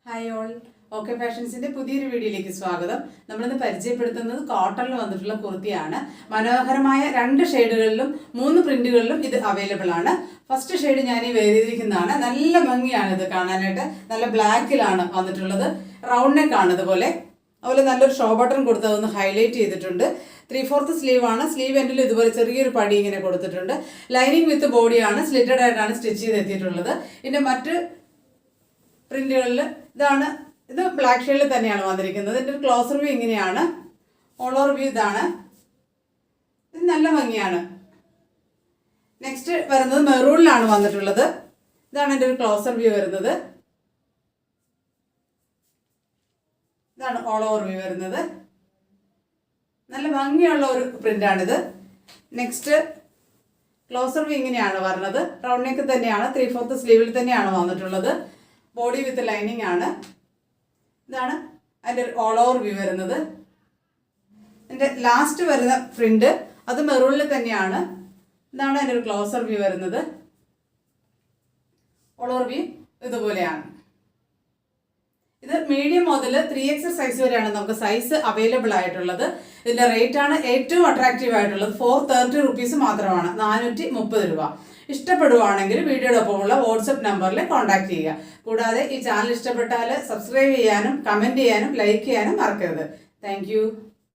Hi all, okay ഫാഷൻസിന്റെ പുതിയൊരു വീഡിയോയിലേക്ക് സ്വാഗതം. നമ്മളിന്ന് പരിചയപ്പെടുത്തുന്നത് കോട്ടണിൽ വന്നിട്ടുള്ള കുർത്തിയാണ്. മനോഹരമായ 2 ഷെയ്ഡുകളിലും 3 പ്രിന്റുകളിലും ഇത് അവൈലബിൾ ആണ്. ഫസ്റ്റ് ഷെയ്ഡ് ഞാൻ ഈ വേറിയിരിക്കുന്നതാണ്. നല്ല ഭംഗിയാണ് ഇത് കാണാനായിട്ട്. നല്ല ബ്ലാക്കിലാണ് വന്നിട്ടുള്ളത്. റൗണ്ട് നെക്ക് ആണ് ഇതുപോലെ. അതുപോലെ നല്ലൊരു ഷോ ബട്ടൺ കൊടുത്ത് അതൊന്ന് ഹൈലൈറ്റ് ചെയ്തിട്ടുണ്ട്. 3/4 സ്ലീവ് ആണ്. സ്ലീവ് എൻഡിൽ ഇതുപോലെ ചെറിയൊരു പടി ഇങ്ങനെ കൊടുത്തിട്ടുണ്ട്. ലൈനിങ് വിത്ത് ബോഡിയാണ്. സ്ലിറ്റഡ് ആയിട്ടാണ് സ്റ്റിച്ച് ചെയ്തെത്തിയിട്ടുള്ളത്. ഇതിന്റെ മറ്റ് പ്രിന്റുകളിൽ ഇത് ബ്ലാക്ക് ഷെയ്ഡിൽ തന്നെയാണ് വന്നിരിക്കുന്നത്. ഇതിൻ്റെ ഒരു ക്ലോസർ വ്യൂ ഇങ്ങനെയാണ്. ഓൾ ഓവർ വ്യൂ ഇതാണ്. ഇത് നല്ല ഭംഗിയാണ്. നെക്സ്റ്റ് വരുന്നത് മെറൂണിലാണ് വന്നിട്ടുള്ളത്. ഇതാണ് എൻ്റെ ഒരു ക്ലോസർ വ്യൂ വരുന്നത്. ഇതാണ് ഓൾ ഓവർ വ്യൂ വരുന്നത്. നല്ല ഭംഗിയുള്ള ഒരു പ്രിന്റാണിത്. നെക്സ്റ്റ് ക്ലോസർ വ്യൂ ഇങ്ങനെയാണ് വരുന്നത്. റൗണ്ട് നെക്ക് തന്നെയാണ്. 3/4 സ്ലീവിൽ തന്നെയാണ് വന്നിട്ടുള്ളത്. ബോഡി വിത്ത് ലൈനിങ് ആണ്. ഇതാണ് അതിൻ്റെ ഒരു ഓൾ ഓവർ വ്യൂ വരുന്നത്. എൻ്റെ ലാസ്റ്റ് വരുന്ന പ്രിന്റ് അത് മെറൂണിൽ തന്നെയാണ്. ഇതാണ് അതിൻ്റെ ഒരു ക്ലോസർ വ്യൂ വരുന്നത്. ഓൾ ഓവർ വ്യൂ ഇതുപോലെയാണ്. ഇത് മീഡിയം മുതൽ 3XL സൈസ് വരെയാണ് നമുക്ക് സൈസ് അവൈലബിൾ ആയിട്ടുള്ളത്. ഇതിൻ്റെ റേറ്റ് ആണ് ഏറ്റവും അട്രാക്റ്റീവ് ആയിട്ടുള്ളത്. 430 റുപ്പീസ് മാത്രമാണ്. 430 രൂപ. ഇഷ്ടപ്പെടുവാണെങ്കിൽ വീഡിയോയുടെ ഒപ്പമുള്ള വാട്സപ്പ് നമ്പറിൽ കോൺടാക്ട് ചെയ്യുക. കൂടാതെ ഈ ചാനൽ ഇഷ്ടപ്പെട്ടാൽ സബ്സ്ക്രൈബ് ചെയ്യാനും കമൻറ്റ് ചെയ്യാനും ലൈക്ക് ചെയ്യാനും മറക്കരുത്. താങ്ക്